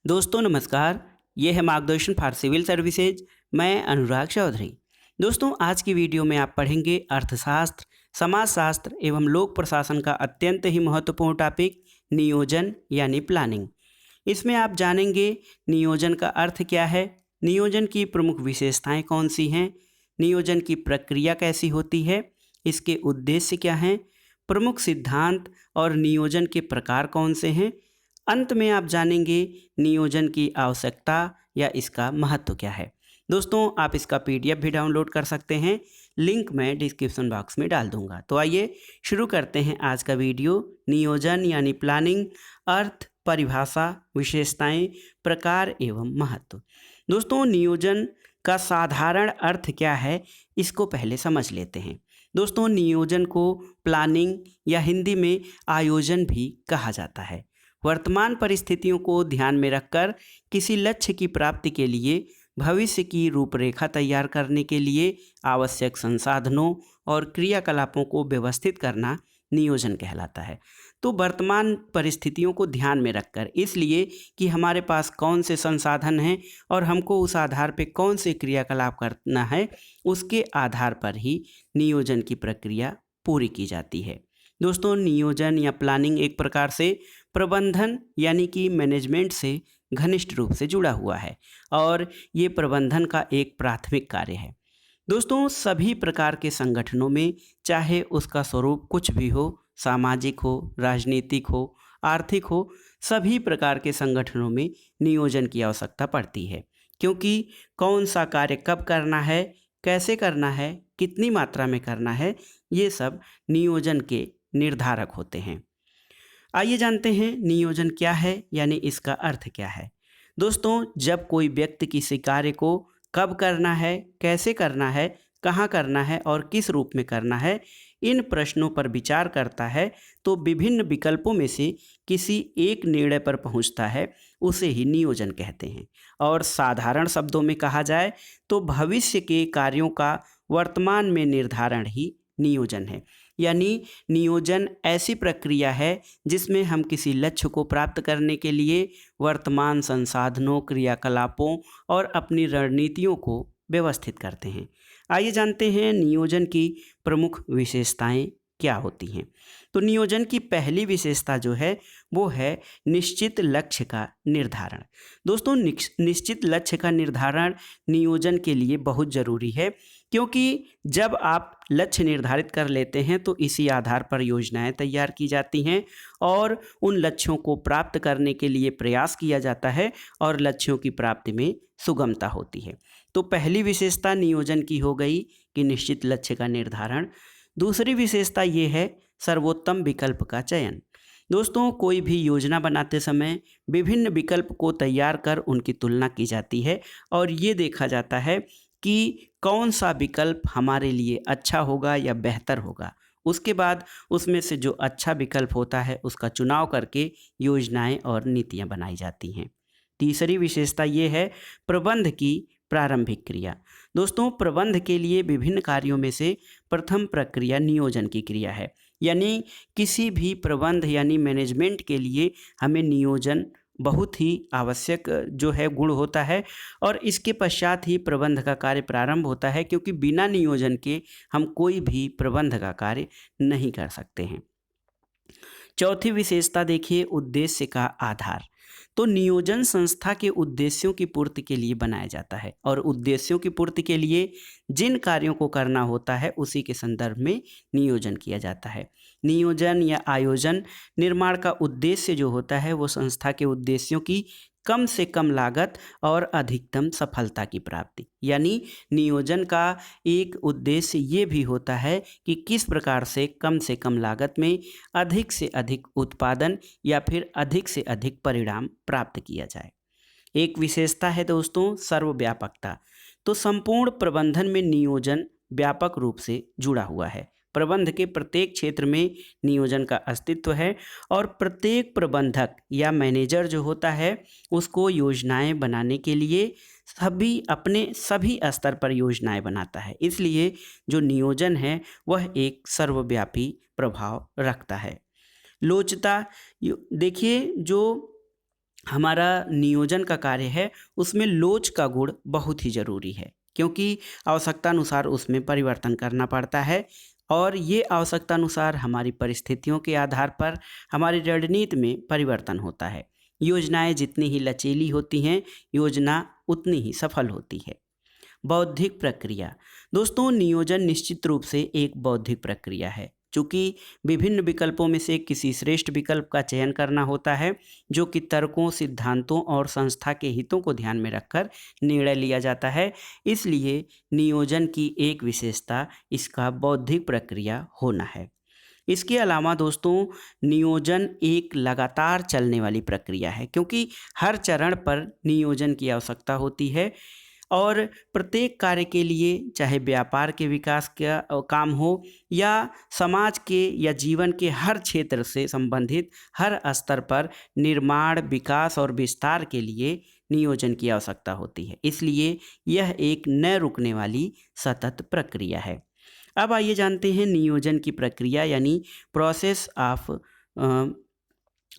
दोस्तों नमस्कार। ये है मार्गदर्शन फॉर सिविल सर्विसेज। मैं अनुराग चौधरी। दोस्तों आज की वीडियो में आप पढ़ेंगे अर्थशास्त्र, समाजशास्त्र एवं लोक प्रशासन का अत्यंत ही महत्वपूर्ण टॉपिक नियोजन यानी प्लानिंग। इसमें आप जानेंगे नियोजन का अर्थ क्या है, नियोजन की प्रमुख विशेषताएं कौन सी हैं, नियोजन की प्रक्रिया कैसी होती है, इसके उद्देश्य क्या हैं, प्रमुख सिद्धांत और नियोजन के प्रकार कौन से हैं। अंत में आप जानेंगे नियोजन की आवश्यकता या इसका महत्व क्या है। दोस्तों आप इसका पीडीएफ भी डाउनलोड कर सकते हैं, लिंक मैं डिस्क्रिप्शन बॉक्स में डाल दूंगा। तो आइए शुरू करते हैं आज का वीडियो। नियोजन यानी प्लानिंग, अर्थ, परिभाषा, विशेषताएं, प्रकार एवं महत्व। दोस्तों नियोजन का साधारण अर्थ क्या है, इसको पहले समझ लेते हैं। दोस्तों नियोजन को प्लानिंग या हिंदी में आयोजन भी कहा जाता है। वर्तमान परिस्थितियों को ध्यान में रखकर किसी लक्ष्य की प्राप्ति के लिए भविष्य की रूपरेखा तैयार करने के लिए आवश्यक संसाधनों और क्रियाकलापों को व्यवस्थित करना नियोजन कहलाता है। तो वर्तमान परिस्थितियों को ध्यान में रखकर, इसलिए कि हमारे पास कौन से संसाधन हैं और हमको उस आधार पर कौन से क्रियाकलाप करना है, उसके आधार पर ही नियोजन की प्रक्रिया पूरी की जाती है। दोस्तों नियोजन या प्लानिंग एक प्रकार से प्रबंधन यानी कि मैनेजमेंट से घनिष्ठ रूप से जुड़ा हुआ है और ये प्रबंधन का एक प्राथमिक कार्य है। दोस्तों सभी प्रकार के संगठनों में, चाहे उसका स्वरूप कुछ भी हो, सामाजिक हो, राजनीतिक हो, आर्थिक हो, सभी प्रकार के संगठनों में नियोजन की आवश्यकता पड़ती है। क्योंकि कौन सा कार्य कब करना है, कैसे करना है, कितनी मात्रा में करना है, ये सब नियोजन के निर्धारक होते हैं। आइए जानते हैं नियोजन क्या है, यानी इसका अर्थ क्या है। दोस्तों जब कोई व्यक्ति किसी कार्य को कब करना है, कैसे करना है, कहाँ करना है और किस रूप में करना है, इन प्रश्नों पर विचार करता है तो विभिन्न विकल्पों में से किसी एक निर्णय पर पहुंचता है, उसे ही नियोजन कहते हैं। और साधारण शब्दों में कहा जाए तो भविष्य के कार्यों का वर्तमान में निर्धारण ही नियोजन है। यानी नियोजन ऐसी प्रक्रिया है जिसमें हम किसी लक्ष्य को प्राप्त करने के लिए वर्तमान संसाधनों, क्रियाकलापों और अपनी रणनीतियों को व्यवस्थित करते हैं। आइए जानते हैं नियोजन की प्रमुख विशेषताएं क्या होती हैं। तो नियोजन की पहली विशेषता जो है वो है निश्चित लक्ष्य का निर्धारण। दोस्तों निश्चित लक्ष्य का निर्धारण नियोजन के लिए बहुत ज़रूरी है, क्योंकि जब आप लक्ष्य निर्धारित कर लेते हैं तो इसी आधार पर योजनाएं तैयार की जाती हैं और उन लक्ष्यों को प्राप्त करने के लिए प्रयास किया जाता है और लक्ष्यों की प्राप्ति में सुगमता होती है। तो पहली विशेषता नियोजन की हो गई कि निश्चित लक्ष्य का निर्धारण। दूसरी विशेषता ये है सर्वोत्तम विकल्प का चयन। दोस्तों कोई भी योजना बनाते समय विभिन्न विकल्प को तैयार कर उनकी तुलना की जाती है और ये देखा जाता है कि कौन सा विकल्प हमारे लिए अच्छा होगा या बेहतर होगा। उसके बाद उसमें से जो अच्छा विकल्प होता है उसका चुनाव करके योजनाएं और नीतियां बनाई जाती हैं। तीसरी विशेषता ये है प्रबंध की प्रारंभिक क्रिया। दोस्तों प्रबंध के लिए विभिन्न कार्यों में से प्रथम प्रक्रिया नियोजन की क्रिया है। यानी किसी भी प्रबंध यानी मैनेजमेंट के लिए हमें नियोजन बहुत ही आवश्यक जो है गुण होता है और इसके पश्चात ही प्रबंध का कार्य प्रारंभ होता है, क्योंकि बिना नियोजन के हम कोई भी प्रबंध का कार्य नहीं कर सकते हैं। चौथी विशेषता देखिए उद्देश्य का आधार। तो नियोजन संस्था के उद्देश्यों की पूर्ति के लिए बनाया जाता है और उद्देश्यों की पूर्ति के लिए जिन कार्यों को करना होता है उसी के संदर्भ में नियोजन किया जाता है। नियोजन या आयोजन निर्माण का उद्देश्य जो होता है वो संस्था के उद्देश्यों की कम से कम लागत और अधिकतम सफलता की प्राप्ति। यानी नियोजन का एक उद्देश्य ये भी होता है कि किस प्रकार से कम लागत में अधिक से अधिक उत्पादन या फिर अधिक से अधिक परिणाम प्राप्त किया जाए। एक विशेषता है दोस्तों सर्वव्यापकता। तो संपूर्ण प्रबंधन में नियोजन व्यापक रूप से जुड़ा हुआ है। प्रबंध के प्रत्येक क्षेत्र में नियोजन का अस्तित्व है और प्रत्येक प्रबंधक या मैनेजर जो होता है उसको योजनाएं बनाने के लिए सभी स्तर पर योजनाएं बनाता है। इसलिए जो नियोजन है वह एक सर्वव्यापी प्रभाव रखता है। लोचता देखिए जो हमारा नियोजन का कार्य है उसमें लोच का गुण बहुत ही ज़रूरी है, क्योंकि आवश्यकता अनुसार उसमें परिवर्तन करना पड़ता है और ये आवश्यकता अनुसार हमारी परिस्थितियों के आधार पर हमारी रणनीति में परिवर्तन होता है। योजनाएं जितनी ही लचीली होती हैं, योजना उतनी ही सफल होती है। बौद्धिक प्रक्रिया। दोस्तों, नियोजन निश्चित रूप से एक बौद्धिक प्रक्रिया है। चूंकि विभिन्न विकल्पों में से किसी श्रेष्ठ विकल्प का चयन करना होता है, जो कि तर्कों, सिद्धांतों और संस्था के हितों को ध्यान में रखकर निर्णय लिया जाता है। इसलिए नियोजन की एक विशेषता इसका बौद्धिक प्रक्रिया होना है। इसके अलावा दोस्तों, नियोजन एक लगातार चलने वाली प्रक्रिया है, क्योंकि हर चरण पर नियोजन की आवश्यकता होती है और प्रत्येक कार्य के लिए, चाहे व्यापार के विकास का काम हो या समाज के या जीवन के हर क्षेत्र से संबंधित हर स्तर पर निर्माण, विकास और विस्तार के लिए नियोजन की आवश्यकता होती है। इसलिए यह एक न रुकने वाली सतत प्रक्रिया है। अब आइए जानते हैं नियोजन की प्रक्रिया यानी प्रोसेस ऑफ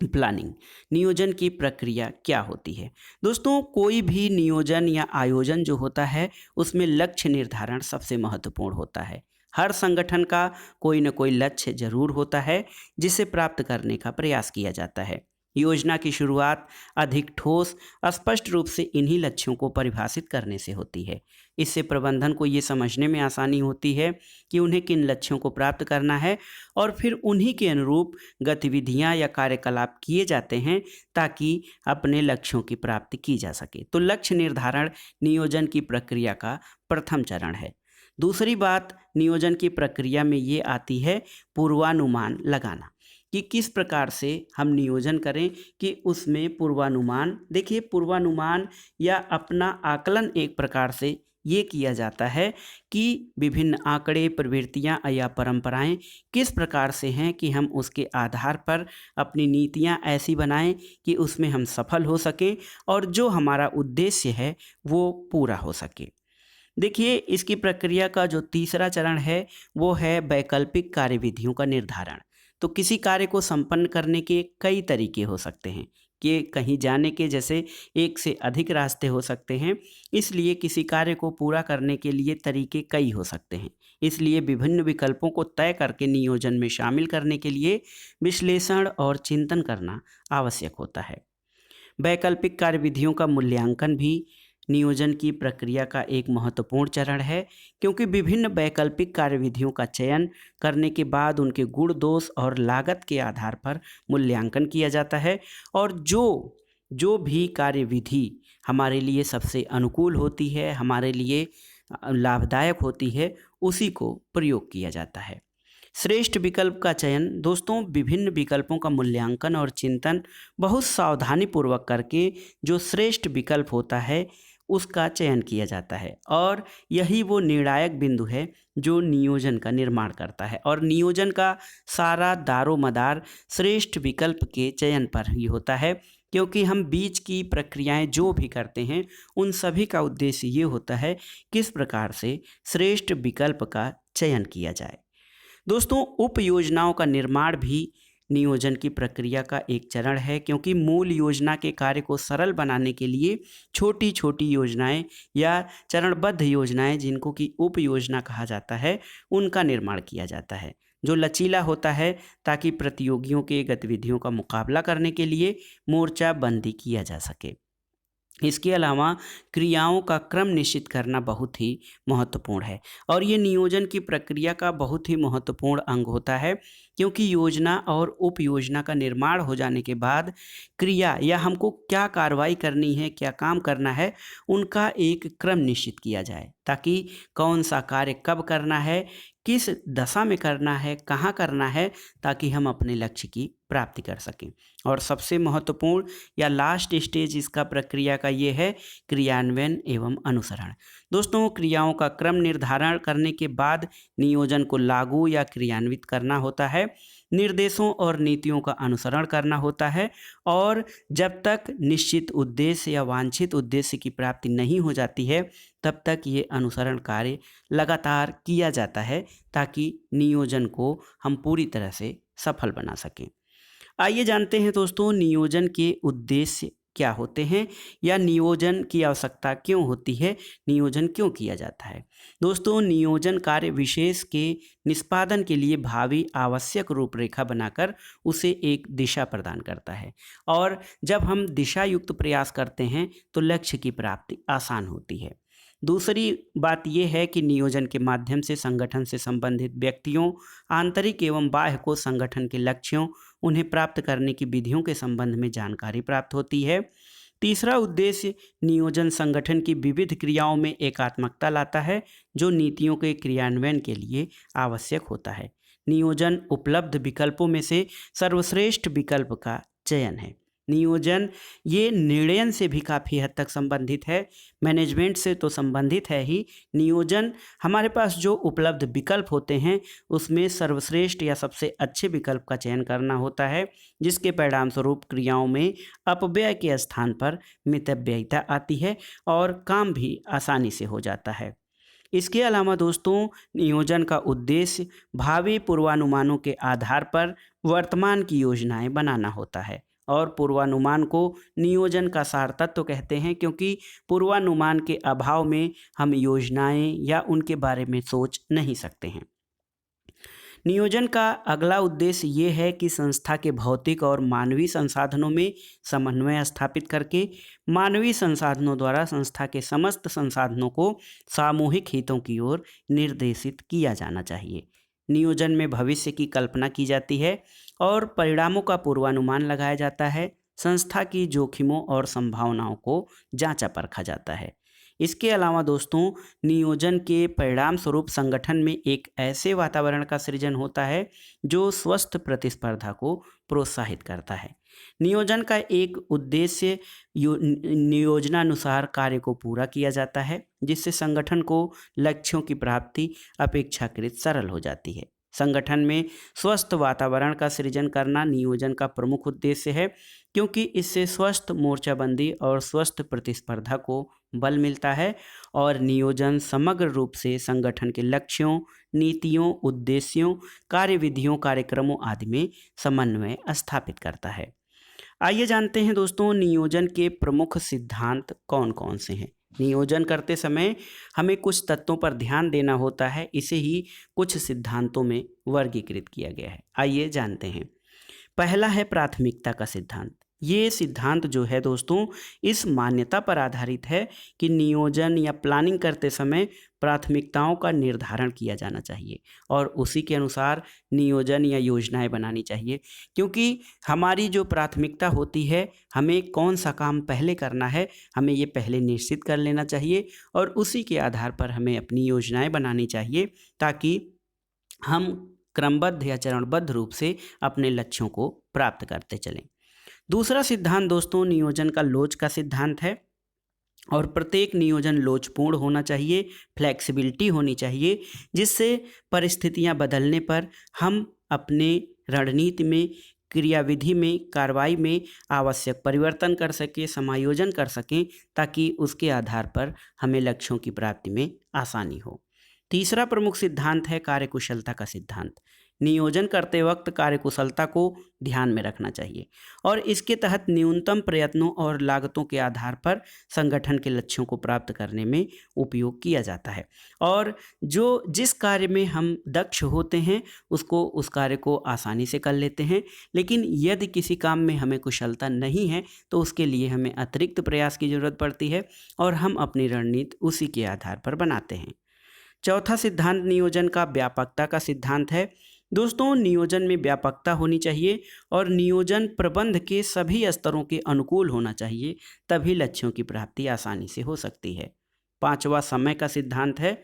प्लानिंग। नियोजन की प्रक्रिया क्या होती है? दोस्तों, कोई भी नियोजन या आयोजन जो होता है उसमें लक्ष्य निर्धारण सबसे महत्वपूर्ण होता है। हर संगठन का कोई न कोई लक्ष्य जरूर होता है जिसे प्राप्त करने का प्रयास किया जाता है। योजना की शुरुआत अधिक ठोस, स्पष्ट रूप से इन्हीं लक्ष्यों को परिभाषित करने से होती है। इससे प्रबंधन को ये समझने में आसानी होती है कि उन्हें किन लक्ष्यों को प्राप्त करना है और फिर उन्हीं के अनुरूप गतिविधियां या कार्यकलाप किए जाते हैं ताकि अपने लक्ष्यों की प्राप्ति की जा सके। तो लक्ष्य निर्धारण नियोजन की प्रक्रिया का प्रथम चरण है। दूसरी बात नियोजन की प्रक्रिया में ये आती है पूर्वानुमान लगाना, कि किस प्रकार से हम नियोजन करें कि उसमें पूर्वानुमान, देखिए पूर्वानुमान या अपना आकलन एक प्रकार से ये किया जाता है कि विभिन्न आंकड़े, प्रवृत्तियां या परंपराएं किस प्रकार से हैं कि हम उसके आधार पर अपनी नीतियां ऐसी बनाएं कि उसमें हम सफल हो सकें और जो हमारा उद्देश्य है वो पूरा हो सके। देखिए, इसकी प्रक्रिया का जो तीसरा चरण है वो है वैकल्पिक कार्यविधियों का निर्धारण। तो किसी कार्य को संपन्न करने के कई तरीके हो सकते हैं कि कहीं जाने के जैसे एक से अधिक रास्ते हो सकते हैं। इसलिए किसी कार्य को पूरा करने के लिए तरीके कई हो सकते हैं। इसलिए विभिन्न विकल्पों को तय करके नियोजन में शामिल करने के लिए विश्लेषण और चिंतन करना आवश्यक होता है। वैकल्पिक कार्यविधियों का मूल्यांकन भी नियोजन की प्रक्रिया का एक महत्वपूर्ण चरण है, क्योंकि विभिन्न वैकल्पिक कार्यविधियों का चयन करने के बाद उनके गुण, दोष और लागत के आधार पर मूल्यांकन किया जाता है और जो भी कार्यविधि हमारे लिए सबसे अनुकूल होती है, हमारे लिए लाभदायक होती है, उसी को प्रयोग किया जाता है। श्रेष्ठ विकल्प का चयन। दोस्तों, विभिन्न विकल्पों का मूल्यांकन और चिंतन बहुत सावधानी पूर्वक करके जो श्रेष्ठ विकल्प होता है उसका चयन किया जाता है और यही वो निर्णायक बिंदु है जो नियोजन का निर्माण करता है। और नियोजन का सारा दारोमदार श्रेष्ठ विकल्प के चयन पर ही होता है, क्योंकि हम बीच की प्रक्रियाएं जो भी करते हैं उन सभी का उद्देश्य ये होता है किस प्रकार से श्रेष्ठ विकल्प का चयन किया जाए। दोस्तों, उप योजनाओं का निर्माण भी नियोजन की प्रक्रिया का एक चरण है, क्योंकि मूल योजना के कार्य को सरल बनाने के लिए छोटी छोटी योजनाएं या चरणबद्ध योजनाएं, जिनको कि उप योजना कहा जाता है, उनका निर्माण किया जाता है, जो लचीला होता है ताकि प्रतियोगियों के गतिविधियों का मुकाबला करने के लिए मोर्चाबंदी किया जा सके। इसके अलावा क्रियाओं का क्रम निश्चित करना बहुत ही महत्वपूर्ण है और ये नियोजन की प्रक्रिया का बहुत ही महत्वपूर्ण अंग होता है, क्योंकि योजना और उप योजना का निर्माण हो जाने के बाद क्रिया या हमको क्या कार्रवाई करनी है, क्या काम करना है, उनका एक क्रम निश्चित किया जाए ताकि कौन सा कार्य कब करना है, किस दशा में करना है, कहाँ करना है, ताकि हम अपने लक्ष्य की प्राप्ति कर सकें। और सबसे महत्वपूर्ण या लास्ट स्टेज इसका प्रक्रिया का ये है क्रियान्वयन एवं अनुसरण। दोस्तों, क्रियाओं का क्रम निर्धारण करने के बाद नियोजन को लागू या क्रियान्वित करना होता है, निर्देशों और नीतियों का अनुसरण करना होता है और जब तक निश्चित उद्देश्य या वांछित उद्देश्य की प्राप्ति नहीं हो जाती है तब तक ये अनुसरण कार्य लगातार किया जाता है ताकि नियोजन को हम पूरी तरह से सफल बना सकें। आइए जानते हैं दोस्तों नियोजन के उद्देश्य क्या होते हैं या नियोजन की आवश्यकता क्यों होती है, नियोजन क्यों किया जाता है। दोस्तों, नियोजन कार्य विशेष के निष्पादन के लिए भावी आवश्यक रूपरेखा बनाकर उसे एक दिशा प्रदान करता है और जब हम दिशा युक्त प्रयास करते हैं तो लक्ष्य की प्राप्ति आसान होती है। दूसरी बात यह है कि नियोजन के माध्यम से संगठन से संबंधित व्यक्तियों, आंतरिक एवं बाह्य को संगठन के लक्ष्यों, उन्हें प्राप्त करने की विधियों के संबंध में जानकारी प्राप्त होती है। तीसरा उद्देश्य, नियोजन संगठन की विविध क्रियाओं में एकात्मकता लाता है जो नीतियों के क्रियान्वयन के लिए आवश्यक होता है। नियोजन उपलब्ध विकल्पों में से सर्वश्रेष्ठ विकल्प का चयन है। नियोजन ये निर्णयन से भी काफ़ी हद तक संबंधित है, मैनेजमेंट से तो संबंधित है ही। नियोजन हमारे पास जो उपलब्ध विकल्प होते हैं उसमें सर्वश्रेष्ठ या सबसे अच्छे विकल्प का चयन करना होता है, जिसके परिणाम स्वरूप क्रियाओं में अपव्यय के स्थान पर मितव्ययिता आती है और काम भी आसानी से हो जाता है। इसके अलावा दोस्तों, नियोजन का उद्देश्य भावी पूर्वानुमानों के आधार पर वर्तमान की योजनाएं बनाना होता है और पूर्वानुमान को नियोजन का सार तत्व कहते हैं, क्योंकि पूर्वानुमान के अभाव में हम योजनाएं या उनके बारे में सोच नहीं सकते हैं। नियोजन का अगला उद्देश्य ये है कि संस्था के भौतिक और मानवीय संसाधनों में समन्वय स्थापित करके मानवीय संसाधनों द्वारा संस्था के समस्त संसाधनों को सामूहिक हितों की ओर निर्देशित किया जाना चाहिए। नियोजन में भविष्य की कल्पना की जाती है और परिणामों का पूर्वानुमान लगाया जाता है। संस्था की जोखिमों और संभावनाओं को जांचा परखा जाता है। इसके अलावा दोस्तों, नियोजन के परिणाम स्वरूप संगठन में एक ऐसे वातावरण का सृजन होता है जो स्वस्थ प्रतिस्पर्धा को प्रोत्साहित करता है। नियोजन का एक उद्देश्य नियोजनानुसार कार्य को पूरा किया जाता है, जिससे संगठन को लक्ष्यों की प्राप्ति अपेक्षाकृत सरल हो जाती है। संगठन में स्वस्थ वातावरण का सृजन करना नियोजन का प्रमुख उद्देश्य है, क्योंकि इससे स्वस्थ मोर्चाबंदी और स्वस्थ प्रतिस्पर्धा को बल मिलता है और नियोजन समग्र रूप से संगठन के लक्ष्यों, नीतियों, उद्देश्यों, कार्यविधियों, कार्यक्रमों आदि में समन्वय स्थापित करता है। आइए जानते हैं दोस्तों, नियोजन के प्रमुख सिद्धांत कौन कौन से हैं। नियोजन करते समय हमें कुछ तत्वों पर ध्यान देना होता है, इसे ही कुछ सिद्धांतों में वर्गीकृत किया गया है। आइए जानते हैं। पहला है प्राथमिकता का सिद्धांत। ये सिद्धांत जो है दोस्तों, इस मान्यता पर आधारित है कि नियोजन या प्लानिंग करते समय प्राथमिकताओं का निर्धारण किया जाना चाहिए और उसी के अनुसार नियोजन या योजनाएं बनानी चाहिए, क्योंकि हमारी जो प्राथमिकता होती है, हमें कौन सा काम पहले करना है, हमें ये पहले निश्चित कर लेना चाहिए और उसी के आधार पर हमें अपनी योजनाएं बनानी चाहिए, ताकि हम क्रमबद्ध या चरणबद्ध रूप से अपने लक्ष्यों को प्राप्त करते चलें। दूसरा सिद्धांत दोस्तों, नियोजन का लोच का सिद्धांत है और प्रत्येक नियोजन लोचपूर्ण होना चाहिए, फ्लेक्सिबिलिटी होनी चाहिए, जिससे परिस्थितियां बदलने पर हम अपने रणनीति में, क्रियाविधि में, कार्रवाई में आवश्यक परिवर्तन कर सकें, समायोजन कर सकें, ताकि उसके आधार पर हमें लक्ष्यों की प्राप्ति में आसानी हो। तीसरा प्रमुख सिद्धांत है कार्यकुशलता का सिद्धांत। नियोजन करते वक्त कार्यकुशलता को ध्यान में रखना चाहिए और इसके तहत न्यूनतम प्रयत्नों और लागतों के आधार पर संगठन के लक्ष्यों को प्राप्त करने में उपयोग किया जाता है और जिस कार्य में हम दक्ष होते हैं उस कार्य को आसानी से कर लेते हैं। लेकिन यदि किसी काम में हमें कुशलता नहीं है तो उसके लिए हमें अतिरिक्त प्रयास की जरूरत पड़ती है और हम अपनी रणनीति उसी के आधार पर बनाते हैं। चौथा सिद्धांत नियोजन का व्यापकता का सिद्धांत है। दोस्तों, नियोजन में व्यापकता होनी चाहिए और नियोजन प्रबंध के सभी स्तरों के अनुकूल होना चाहिए, तभी लक्ष्यों की प्राप्ति आसानी से हो सकती है। पांचवा समय का सिद्धांत है।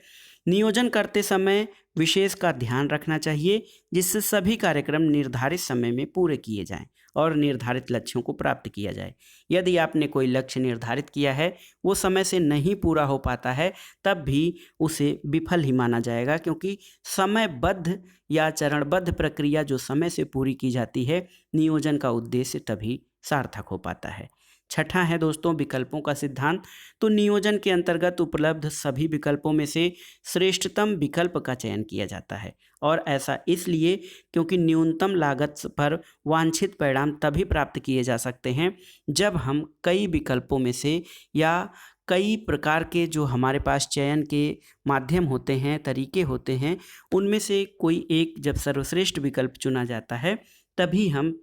नियोजन करते समय विशेष का ध्यान रखना चाहिए, जिससे सभी कार्यक्रम निर्धारित समय में पूरे किए जाएं और निर्धारित लक्ष्यों को प्राप्त किया जाए। यदि आपने कोई लक्ष्य निर्धारित किया है, वो समय से नहीं पूरा हो पाता है, तब भी उसे विफल ही माना जाएगा, क्योंकि समयबद्ध या चरणबद्ध प्रक्रिया जो समय से पूरी की जाती है, नियोजन का उद्देश्य तभी सार्थक हो पाता है। छठा है दोस्तों विकल्पों का सिद्धांत। तो नियोजन के अंतर्गत उपलब्ध सभी विकल्पों में से श्रेष्ठतम विकल्प का चयन किया जाता है, और ऐसा इसलिए क्योंकि न्यूनतम लागत पर वांछित परिणाम तभी प्राप्त किए जा सकते हैं जब हम कई विकल्पों में से या कई प्रकार के जो हमारे पास चयन के माध्यम होते हैं, तरीके होते हैं, उनमें से कोई एक जब सर्वश्रेष्ठ विकल्प चुना जाता है, तभी हम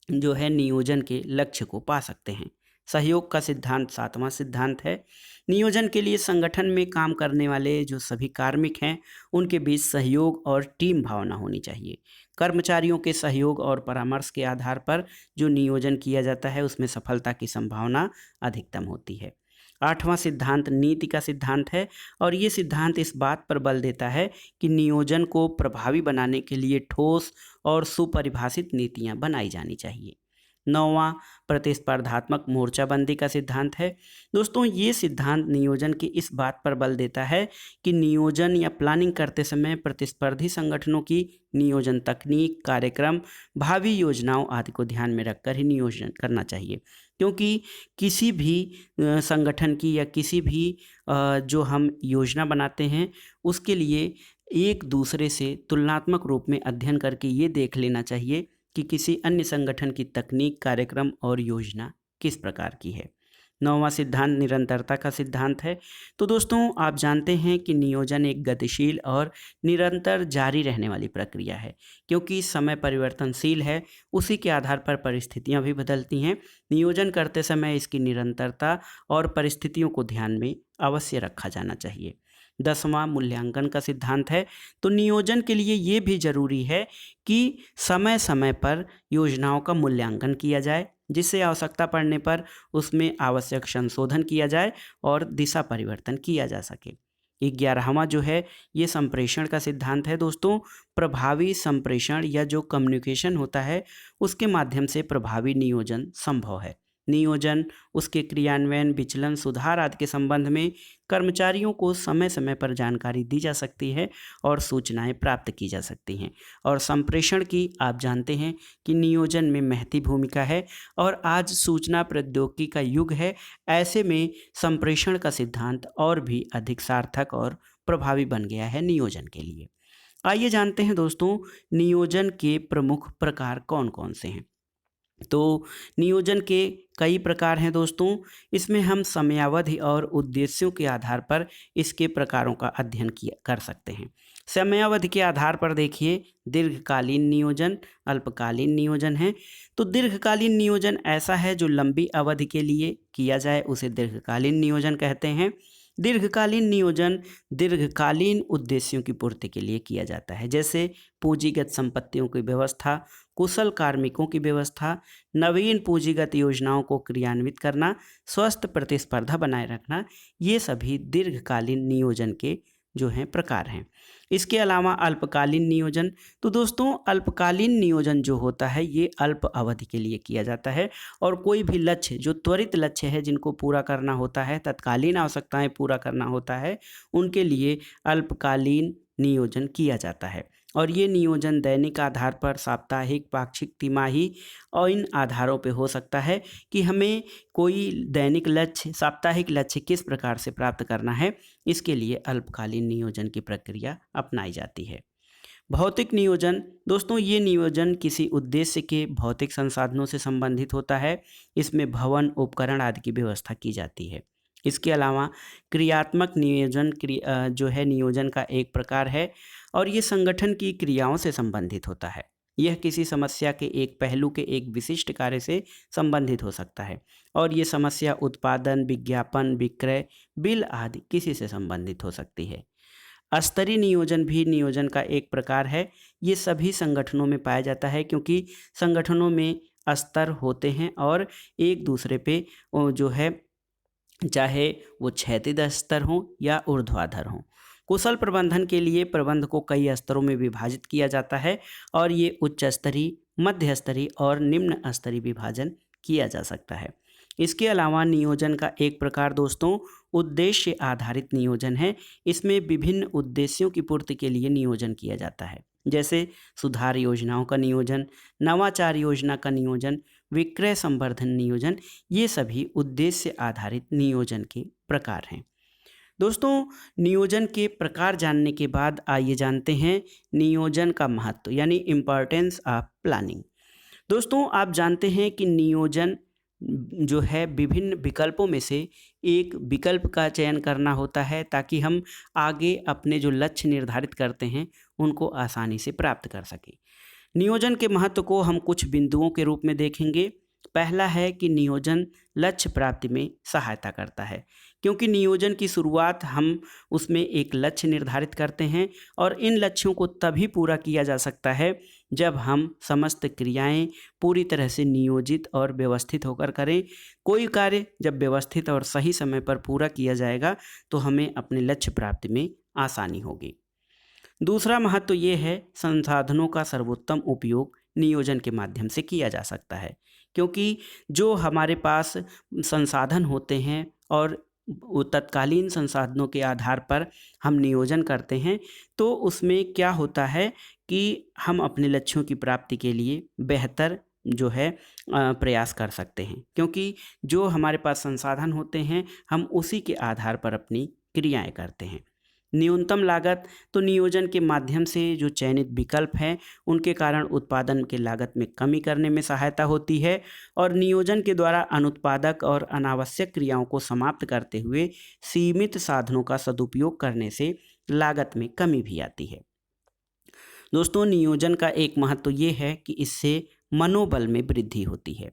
जो है नियोजन के लक्ष्य को पा सकते हैं। सहयोग का सिद्धांत सातवां सिद्धांत है। नियोजन के लिए संगठन में काम करने वाले जो सभी कार्मिक हैं, उनके बीच सहयोग और टीम भावना होनी चाहिए। कर्मचारियों के सहयोग और परामर्श के आधार पर जो नियोजन किया जाता है, उसमें सफलता की संभावना अधिकतम होती है। आठवां सिद्धांत नीति का सिद्धांत है, और ये सिद्धांत इस बात पर बल देता है कि नियोजन को प्रभावी बनाने के लिए ठोस और सुपरिभाषित नीतियां बनाई जानी चाहिए। नौवां प्रतिस्पर्धात्मक मोर्चाबंदी का सिद्धांत है। दोस्तों ये सिद्धांत नियोजन की इस बात पर बल देता है कि नियोजन या प्लानिंग करते समय प्रतिस्पर्धी संगठनों की नियोजन तकनीक, कार्यक्रम, भावी योजनाओं आदि को ध्यान में रखकर ही नियोजन करना चाहिए, क्योंकि किसी भी संगठन की या किसी भी जो हम योजना बनाते हैं, उसके लिए एक दूसरे से तुलनात्मक रूप में अध्ययन करके ये देख लेना चाहिए कि किसी अन्य संगठन की तकनीक, कार्यक्रम और योजना किस प्रकार की है। नौवां सिद्धांत निरंतरता का सिद्धांत है। तो दोस्तों आप जानते हैं कि नियोजन एक गतिशील और निरंतर जारी रहने वाली प्रक्रिया है, क्योंकि समय परिवर्तनशील है, उसी के आधार पर परिस्थितियां भी बदलती हैं। नियोजन करते समय इसकी निरंतरता और परिस्थितियों को ध्यान में अवश्य रखा जाना चाहिए। 10वां मूल्यांकन का सिद्धांत है। तो नियोजन के लिए ये भी जरूरी है कि समय समय पर योजनाओं का मूल्यांकन किया जाए, जिससे आवश्यकता पड़ने पर उसमें आवश्यक संशोधन किया जाए और दिशा परिवर्तन किया जा सके। 11वां जो है ये संप्रेषण का सिद्धांत है। दोस्तों प्रभावी संप्रेषण या जो कम्युनिकेशन होता है, उसके माध्यम से प्रभावी नियोजन संभव है। नियोजन, उसके क्रियान्वयन, विचलन, सुधार आदि के संबंध में कर्मचारियों को समय समय पर जानकारी दी जा सकती है और सूचनाएं प्राप्त की जा सकती हैं। और संप्रेषण की आप जानते हैं कि नियोजन में महती भूमिका है, और आज सूचना प्रौद्योगिकी का युग है। ऐसे में संप्रेषण का सिद्धांत और भी अधिक सार्थक और प्रभावी बन गया है नियोजन के लिए। आइए जानते हैं दोस्तों नियोजन के प्रमुख प्रकार कौन कौन से हैं। तो नियोजन के कई प्रकार हैं दोस्तों। इसमें हम समयावधि और उद्देश्यों के आधार पर इसके प्रकारों का अध्ययन कर सकते हैं। समयावधि के आधार पर देखिए, दीर्घकालीन नियोजन, अल्पकालीन नियोजन है। तो दीर्घकालीन नियोजन ऐसा है जो लंबी अवधि के लिए किया जाए, उसे दीर्घकालीन नियोजन कहते हैं। दीर्घकालीन नियोजन दीर्घकालीन उद्देश्यों की पूर्ति के लिए किया जाता है, जैसे पूंजीगत संपत्तियों की व्यवस्था, कुशल कार्मिकों की व्यवस्था, नवीन पूंजीगत योजनाओं को क्रियान्वित करना, स्वस्थ प्रतिस्पर्धा बनाए रखना। ये सभी दीर्घकालीन नियोजन के जो हैं प्रकार हैं। इसके अलावा अल्पकालीन नियोजन। तो दोस्तों अल्पकालीन नियोजन जो होता है ये अल्प अवधि के लिए किया जाता है, और कोई भी लक्ष्य जो त्वरित लक्ष्य है, जिनको पूरा करना होता है, तत्कालीन आवश्यकताएं पूरा करना होता है, उनके लिए अल्पकालीन नियोजन किया जाता है। और ये नियोजन दैनिक आधार पर, साप्ताहिक, पाक्षिक, तिमाही और इन आधारों पे हो सकता है कि हमें कोई दैनिक लक्ष्य, साप्ताहिक लक्ष्य किस प्रकार से प्राप्त करना है। इसके लिए अल्पकालीन नियोजन की प्रक्रिया अपनाई जाती है। भौतिक नियोजन। दोस्तों ये नियोजन किसी उद्देश्य के भौतिक संसाधनों से संबंधित होता है। इसमें भवन, उपकरण आदि की व्यवस्था की जाती है। इसके अलावा क्रियात्मक नियोजन जो है नियोजन का एक प्रकार है, और ये संगठन की क्रियाओं से संबंधित होता है। यह किसी समस्या के एक पहलू के एक विशिष्ट कार्य से संबंधित हो सकता है, और ये समस्या उत्पादन, विज्ञापन, विक्रय, बिल आदि किसी से संबंधित हो सकती है। स्तरीय नियोजन भी नियोजन का एक प्रकार है। ये सभी संगठनों में पाया जाता है, क्योंकि संगठनों में स्तर होते हैं और एक दूसरे पे जो है, चाहे वो क्षैतिज स्तर हो या ऊर्ध्वाधर हो। कुशल प्रबंधन के लिए प्रबंध को कई स्तरों में विभाजित किया जाता है, और ये उच्च स्तरीय, मध्य स्तरीय और निम्न स्तरीय विभाजन किया जा सकता है। इसके अलावा नियोजन का एक प्रकार दोस्तों उद्देश्य आधारित नियोजन है। इसमें विभिन्न उद्देश्यों की पूर्ति के लिए नियोजन किया जाता है, जैसे सुधार योजनाओं का नियोजन, नवाचार योजना का नियोजन, विक्रय संवर्धन नियोजन, ये सभी उद्देश्य आधारित नियोजन के प्रकार हैं। दोस्तों, नियोजन के प्रकार जानने के बाद आइए जानते हैं नियोजन का महत्व यानी इम्पोर्टेंस ऑफ प्लानिंग। दोस्तों, आप जानते हैं कि नियोजन जो है विभिन्न विकल्पों में से एक विकल्प का चयन करना होता है ताकि हम आगे अपने जो लक्ष्य निर्धारित करते हैं उनको आसानी से प्राप्त कर सकें। नियोजन के महत्व को हम कुछ बिंदुओं के रूप में देखेंगे। पहला है कि नियोजन लक्ष्य प्राप्ति में सहायता करता है, क्योंकि नियोजन की शुरुआत हम उसमें एक लक्ष्य निर्धारित करते हैं और इन लक्ष्यों को तभी पूरा किया जा सकता है जब हम समस्त क्रियाएं पूरी तरह से नियोजित और व्यवस्थित होकर करें। कोई कार्य जब व्यवस्थित और सही समय पर पूरा किया जाएगा तो हमें अपने लक्ष्य प्राप्ति में आसानी होगी। दूसरा महत्व ये है संसाधनों का सर्वोत्तम उपयोग नियोजन के माध्यम से किया जा सकता है, क्योंकि जो हमारे पास संसाधन होते हैं और वो तत्कालीन संसाधनों के आधार पर हम नियोजन करते हैं तो उसमें क्या होता है कि हम अपने लक्ष्यों की प्राप्ति के लिए बेहतर जो है प्रयास कर सकते हैं, क्योंकि जो हमारे पास संसाधन होते हैं हम उसी के आधार पर अपनी क्रियाएं करते हैं। न्यूनतम लागत, तो नियोजन के माध्यम से जो चयनित विकल्प हैं उनके कारण उत्पादन के लागत में कमी करने में सहायता होती है और नियोजन के द्वारा अनुत्पादक और अनावश्यक क्रियाओं को समाप्त करते हुए सीमित साधनों का सदुपयोग करने से लागत में कमी भी आती है। दोस्तों, नियोजन का एक महत्व ये है कि इससे मनोबल में वृद्धि होती है।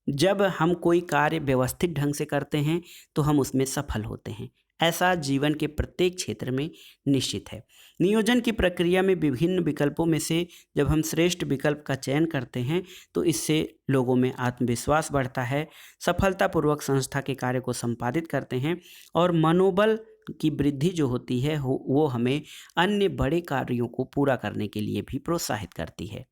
जब हम कोई कार्य व्यवस्थित ढंग से करते हैं तो हम उसमें सफल होते हैं। ऐसा जीवन के प्रत्येक क्षेत्र में निश्चित है। नियोजन की प्रक्रिया में विभिन्न विकल्पों में से जब हम श्रेष्ठ विकल्प का चयन करते हैं तो इससे लोगों में आत्मविश्वास बढ़ता है, सफलतापूर्वक संस्था के कार्य को संपादित करते हैं और मनोबल की वृद्धि जो होती है वो हमें अन्य बड़े कार्यों को पूरा करने के लिए भी प्रोत्साहित करती है।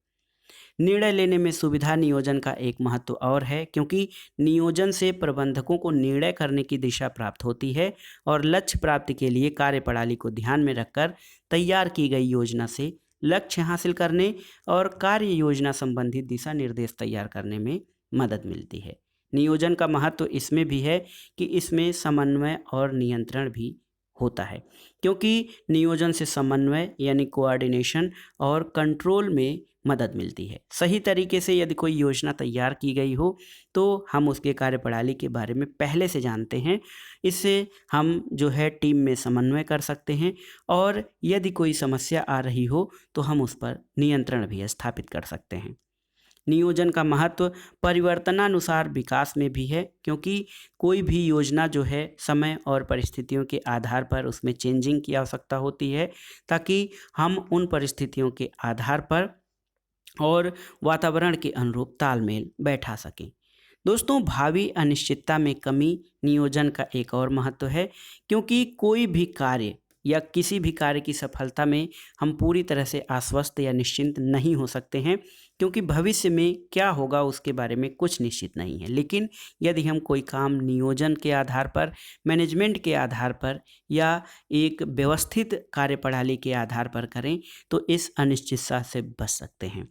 निर्णय लेने में सुविधा नियोजन का एक महत्व और है, क्योंकि नियोजन से प्रबंधकों को निर्णय करने की दिशा प्राप्त होती है और लक्ष्य प्राप्ति के लिए कार्यप्रणाली को ध्यान में रखकर तैयार की गई योजना से लक्ष्य हासिल करने और कार्य योजना संबंधी दिशा निर्देश तैयार करने में मदद मिलती है। नियोजन का महत्व इसमें भी है कि इसमें समन्वय और नियंत्रण भी होता है, क्योंकि नियोजन से समन्वय यानी कोऑर्डिनेशन और कंट्रोल में मदद मिलती है। सही तरीके से यदि कोई योजना तैयार की गई हो तो हम उसके कार्यप्रणाली के बारे में पहले से जानते हैं। इससे हम जो है टीम में समन्वय कर सकते हैं और यदि कोई समस्या आ रही हो तो हम उस पर नियंत्रण भी स्थापित कर सकते हैं। नियोजन का महत्व परिवर्तनानुसार विकास में भी है, क्योंकि कोई भी योजना जो है समय और परिस्थितियों के आधार पर उसमें चेंजिंग की आवश्यकता होती है ताकि हम उन परिस्थितियों के आधार पर और वातावरण के अनुरूप तालमेल बैठा सकें। दोस्तों, भावी अनिश्चितता में कमी नियोजन का एक और महत्व है, क्योंकि कोई भी कार्य या किसी भी कार्य की सफलता में हम पूरी तरह से आश्वस्त या निश्चिंत नहीं हो सकते हैं, क्योंकि भविष्य में क्या होगा उसके बारे में कुछ निश्चित नहीं है। लेकिन यदि हम कोई काम नियोजन के आधार पर, मैनेजमेंट के आधार पर या एक व्यवस्थित कार्यप्रणाली के आधार पर करें तो इस अनिश्चितता से बच सकते हैं।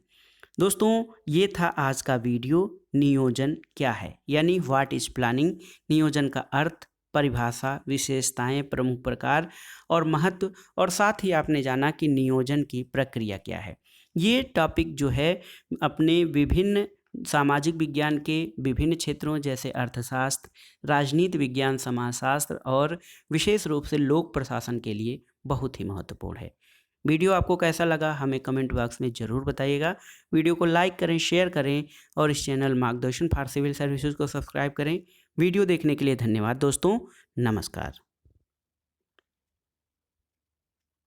दोस्तों, ये था आज का वीडियो नियोजन क्या है यानी व्हाट इज प्लानिंग। नियोजन का अर्थ, परिभाषा, विशेषताएं, प्रमुख प्रकार और महत्व, और साथ ही आपने जाना कि नियोजन की प्रक्रिया क्या है। ये टॉपिक जो है अपने विभिन्न सामाजिक विज्ञान के विभिन्न क्षेत्रों जैसे अर्थशास्त्र, राजनीति विज्ञान, समाजशास्त्र और विशेष रूप से लोक प्रशासन के लिए बहुत ही महत्वपूर्ण है। वीडियो आपको कैसा लगा हमें कमेंट बॉक्स में ज़रूर बताइएगा। वीडियो को लाइक करें, शेयर करें और इस चैनल मार्गदर्शन फॉर सिविल सर्विसेज को सब्सक्राइब करें। वीडियो देखने के लिए धन्यवाद दोस्तों। नमस्कार।